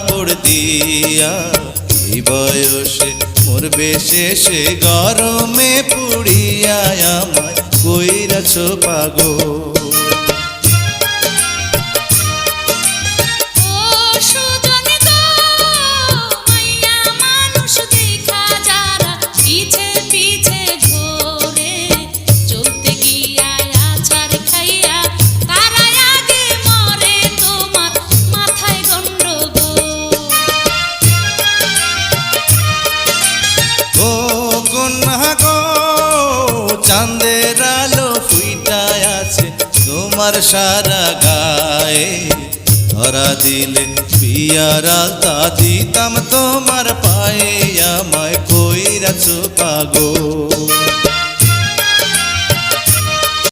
কাপড় দিয়া এই বয়সে মরবে শেষে গরমে পুড়িয়া আমায় কইরাছ পাগল। চাঁদের আলো ফুইটায় আছে তোমার সারা গায়ে, ধরা দিলে বিয়ার আলতা দিতাম তোমার পায়ে, আমায় কইরাছ পাগল।